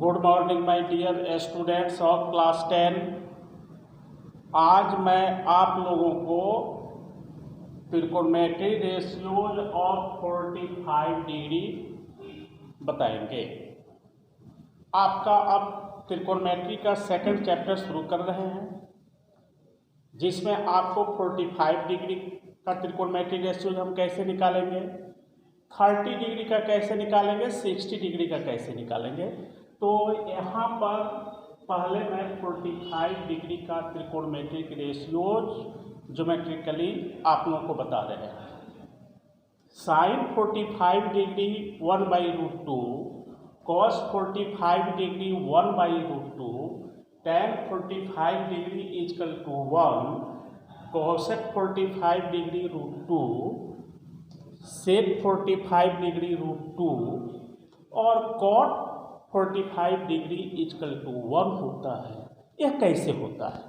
Good morning my dear students of class 10। आज मैं आप लोगों को त्रिकोणमिति रेशियोज ऑफ 45 डिग्री बताएंगे। आपका अब त्रिकोणमिति का सेकंड चैप्टर शुरू कर रहे हैं, जिसमें आपको 45 डिग्री का त्रिकोणमिति रेशियोज हम कैसे निकालेंगे, 30 डिग्री का कैसे निकालेंगे, 60 डिग्री का कैसे निकालेंगे। तो यहाँ पर पहले मैं 45 डिग्री का त्रिकोणमितिक रेशियोज ज्योमेट्रिकली आप लोगों को बता रहे हैं। Sine 45 degree 1/√2, cos 45 degree 1/√2, tan 45 degree equal to 1, cosec 45 degree √2, sec 45 degree √2 और कॉट 45 डिग्री इक्वल टू 1 होता है। यह कैसे होता है?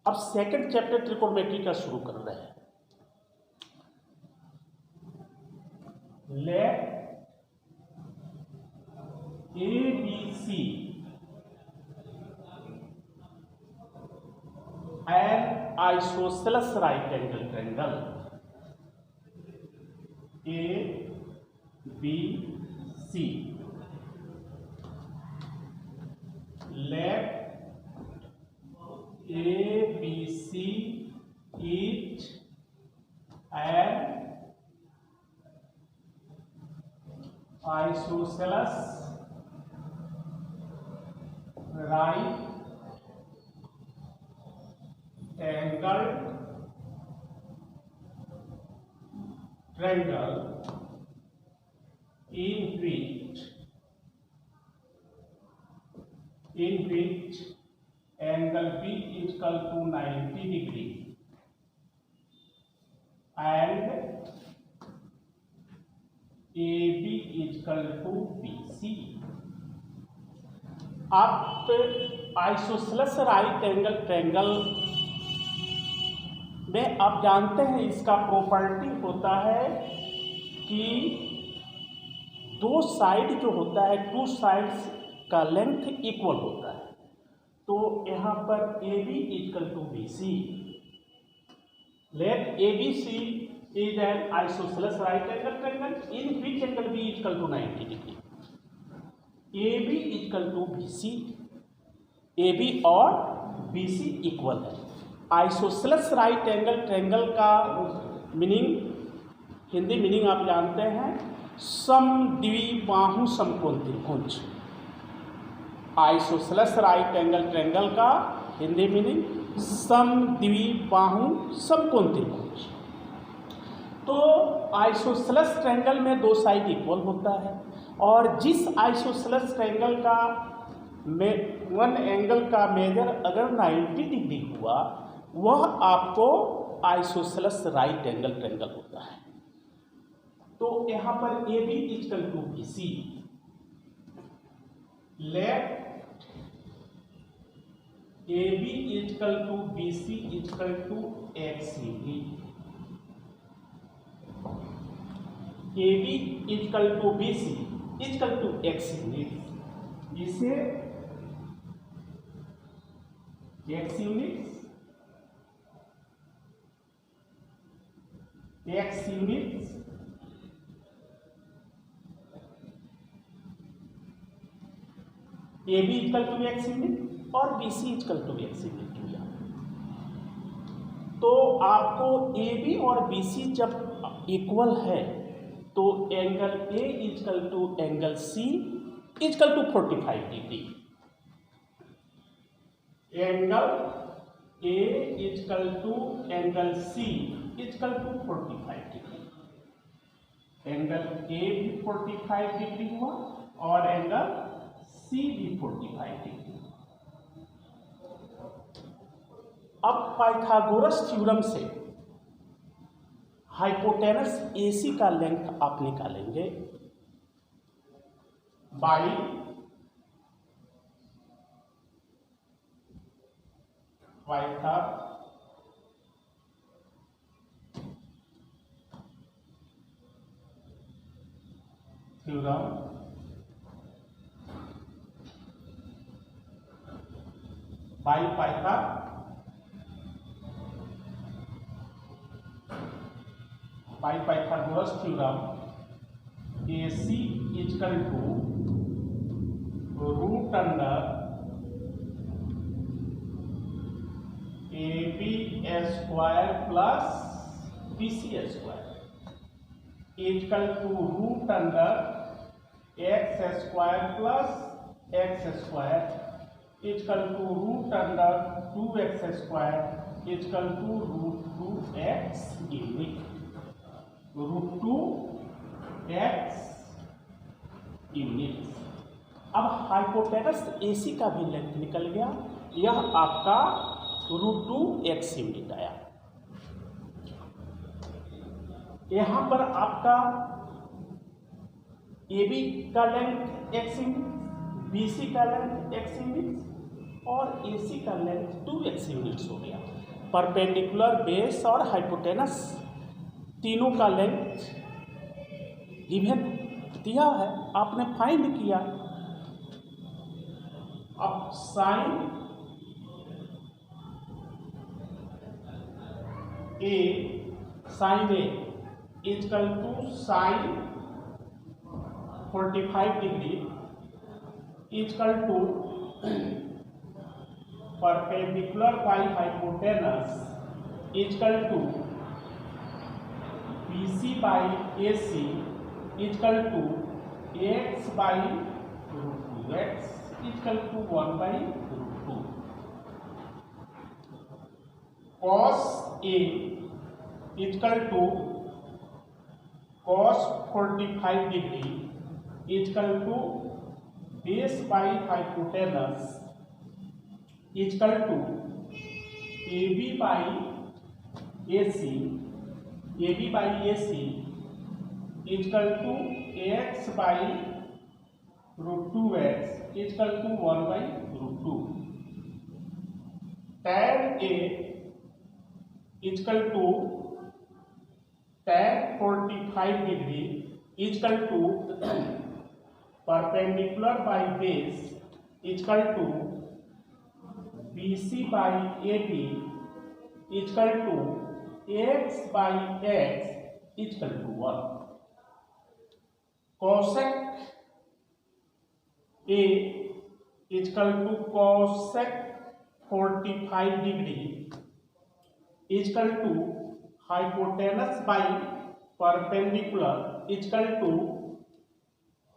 अब सेकंड चैप्टर त्रिकोणमिति का शुरू कर रहे हैं। Let ABC an isosceles right angle triangle ABC. Let ABC is an isosceles right angle triangle in which angle B is equal to 90 degree and AB is equal to BC. आप isosceles right angle triangle में आप जानते हैं इसका property होता है कि दो साइड जो होता है, टू साइड्स का लेंथ इक्वल होता है। तो यहाँ पर AB equal to BC। Let ABC is an isosceles right angle triangle in which angle B equal to 90 degree. AB equal to BC, AB और BC इक्वल है। आइसोसेलेस राइट एंगल ट्रायंगल का meaning, Hindi meaning आप जानते हैं, समद्विबाहु समकोण त्रिभुज। Isosceles right angle triangle का Hindi meaning समद्विबाहु समकोण त्रिभुज। तो आइसोसेलेस ट्रायंगल में दो साइड इक्वल होता है, और जिस आइसोसेलेस ट्रायंगल का वन एंगल का मेजर अगर 90 डिग्री हुआ, वह आपको आइसोसेलेस राइट एंगल ट्रायंगल होता है। तो यहाँ पर AB equal to BC। Let AB equal to BC equal to XCD। AB equal to BC equal to XCD। इसे X unit AB equal to X unit और BC equal to X unit किया। तो आपको AB और BC जब equal है तो angle A equal to angle C equal to 45 degree. Angle A equal to angle C equal to 45 degree. Angle A भी 45 degree हुआ और एंगल C भी 45 डिग्री। अब पाइथागोरस थ्योरम से हाइपोटेनस AC का लेंथ आप निकालेंगे by Pythagoras theorem by Pythagoras theorem AC equal to root under AB square plus BC square equal to root under x square plus x square equal to root under 2x square equal to root 2x unit root 2x unit. अब hypotenuse AC का भी length निकल गया, यह आपका root 2x unit आया। यहां पर आपका AB का लेंथ x यूनिट, BC का लेंथ x यूनिट और AC का लेंथ 2x यूनिट्स हो गया। परपेंडिकुलर, बेस और हाइपोटेनस तीनों का लेंथ गिवन दिया है, आपने फाइंड किया। अब sine A equal to sine 45 degree equal to perpendicular by hypotenuse equal to BC by AC equal to x by root 2x equal to 1 by root 2। cos A equal to cos 45 degree equal to base by hypotenuse equal to AB by AC equal to x by root 2x equal to 1 by root 2। tan A equal to tan 45 degree equal to perpendicular by base equal to BC by AB equal to x by x equal to 1। cosec A equal to cosec 45 degree equal to hypotenuse by perpendicular equal to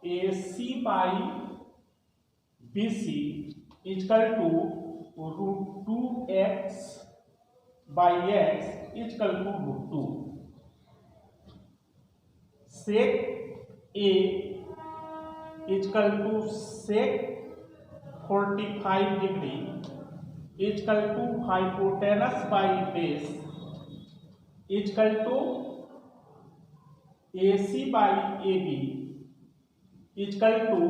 AC by BC equal to root 2x by x equal to root 2। sec A equal to sec 45 degree equal to hypotenuse by base equal to AC by AB equal to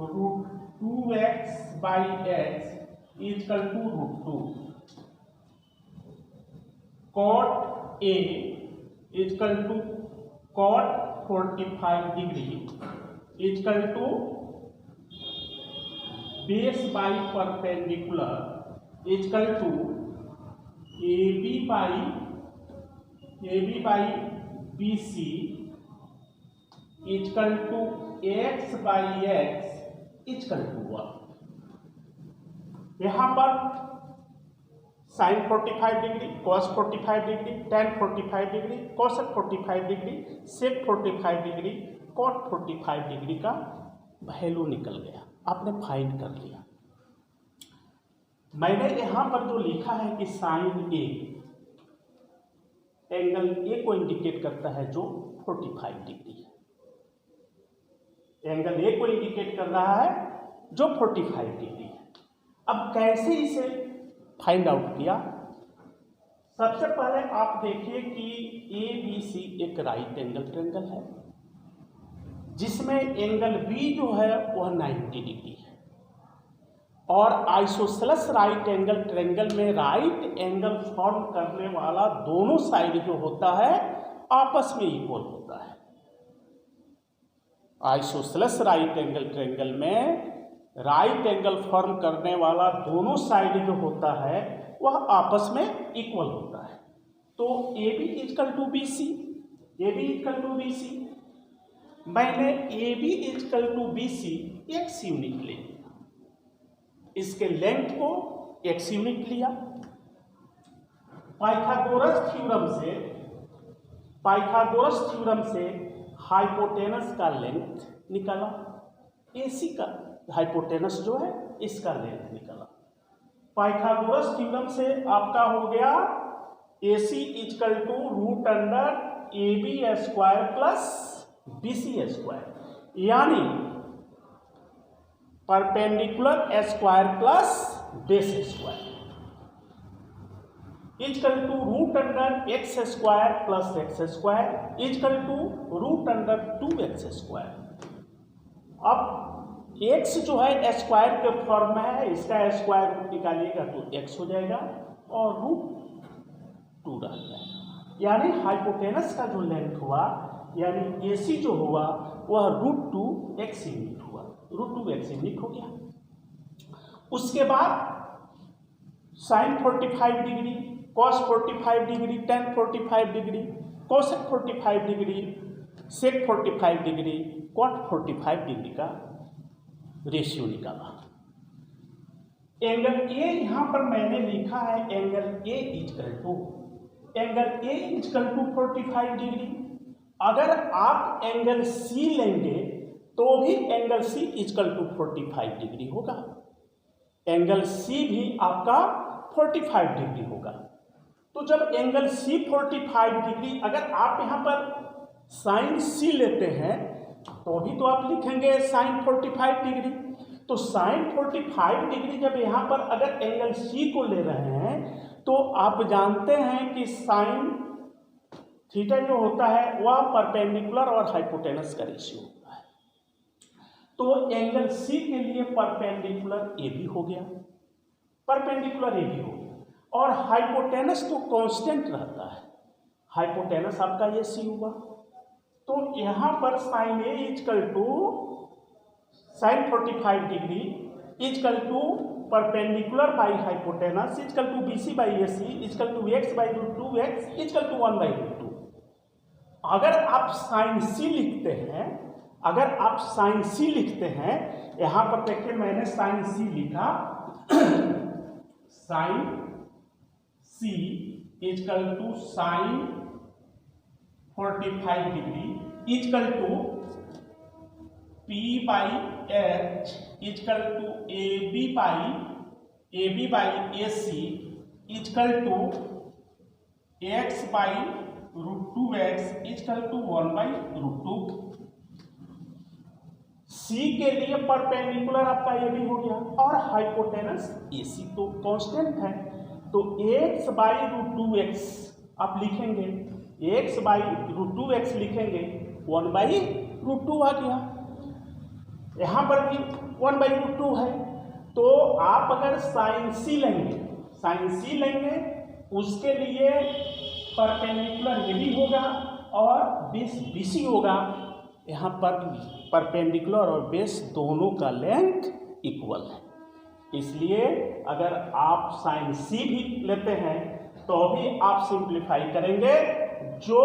root 2x by x equal to root 2। cot A equal to cot 45 degree equal to base by perpendicular equal to AB by BC equal to x by x equal to 1। यहाँ पर sine 45 degree, cos 45 degree, tan 45 degree, cosec 45 degree, sec 45 degree, cot 45 degree का value निकल गया, आपने find कर लिया। मैंने यहाँ पर जो लिखा है कि साइन A एंगल A को इंडिकेट करता है जो 45 डिग्री है, एंगल A को इंडिकेट कर रहा है जो 45 डिग्री है। अब कैसे इसे फाइंड आउट किया? सबसे पहले आप देखिए कि ABC एक राइट एंगल ट्रायंगल है जिसमें एंगल B जो है वह 90 डिग्री है और आइसोसेलेस राइट एंगल ट्रायंगल में राइट एंगल फॉर्म करने वाला दोनों साइड जो होता है आपस में इक्वल होता है। आइसोसेलेस राइट एंगल ट्रायंगल में राइट एंगल फॉर्म करने वाला दोनों साइड जो होता है वह आपस में इक्वल होता है। तो A B is equal to B C, A B is equal to B C, मैंने A B is equal to B C X unit ले लिया, इसके लेंथ को एक्स यूनिट लिया। पाइथागोरस थ्योरम से हाइपोटेनस का लेंथ निकाला, एसी का हाइपोटेनस जो है इसका लेंथ निकाला। पाइथागोरस थ्योरम से आपका हो गया AC is equal to root under AB square plus BC square, यानी perpendicular square plus base square is equal to root under X square plus X square is equal to root under 2x square. अब x जो है square के form में है, इसका square root निकालिएगा तो x हो जाएगा और रूट 2 रह जाएगा, यानी हाइपोटेनस का जो लेंथ हुआ यानी AC जो हुआ वह रूट 2x यूनिट हुआ, रूट 2x यूनिट हो गया। उसके बाद sine 45 degree, cos 45 degree, tan 45 degree, cosec 45 degree, sec 45 degree, cot 45 degree का रेशियो निकाला। एंगल ए यहां पर मैंने लिखा है angle A is equal to 45 degree. अगर आप एंगल सी लेंगे तो भी angle C is equal to 45 degree होगा, एंगल सी भी आपका 45 डिग्री होगा। तो जब एंगल सी 45 डिग्री, अगर आप यहाँ पर साइन सी लेते हैं तो भी तो आप लिखेंगे साइन 45 डिग्री। तो साइन 45 डिग्री जब यहाँ पर अगर एंगल सी को ले रहे हैं तो आप जानते हैं कि साइन थीटा जो होता है वह परपेंडिकुलर और हाइपोटेनस का रेशियो होता है। तो एंगल सी के लिए परपेंडिकुलर ए बी हो गया, परपेंडिकुलर ए बी हो गया, और हाइपोटेनस तो कांस्टेंट रहता है, हाइपोटेनस आपका ये सी हुआ। तो यहाँ पर sine A is equal to sine 45 degree equal to perpendicular by hypotenuse equal to BC by AC is equal to x by root 2x equal to 1 by root 2। अगर आप साइन सी लिखते हैं, अगर आप साइन सी लिखते हैं, यहाँ पर देखिए मैंने साइन सी लिखा, sine C is equal to sine 45 degree equal to P by H equal to AB by AC is equal to x by root 2x equal to 1 by root 2। C के लिए परपेंडिकुलर आपका ये भी हो गया और हाइपोटेनस AC तो कांस्टेंट है, तो x बाई रूट 2x आप लिखेंगे, x बाई रूट 2x लिखेंगे, 1 बाई रूट 2 आ गया। यहाँ पर भी 1 बाई रूट 2 है। तो आप अगर साइन सी लेंगे उसके लिए परपेंडिकुलर ये भी होगा और बेस BC होगा। यहाँ पर परपेंडिकुलर और बेस दोनों का लेंथ इक्वल है, इसलिए अगर आप साइन सी भी लेते हैं तो भी आप सिंप्लीफाई करेंगे जो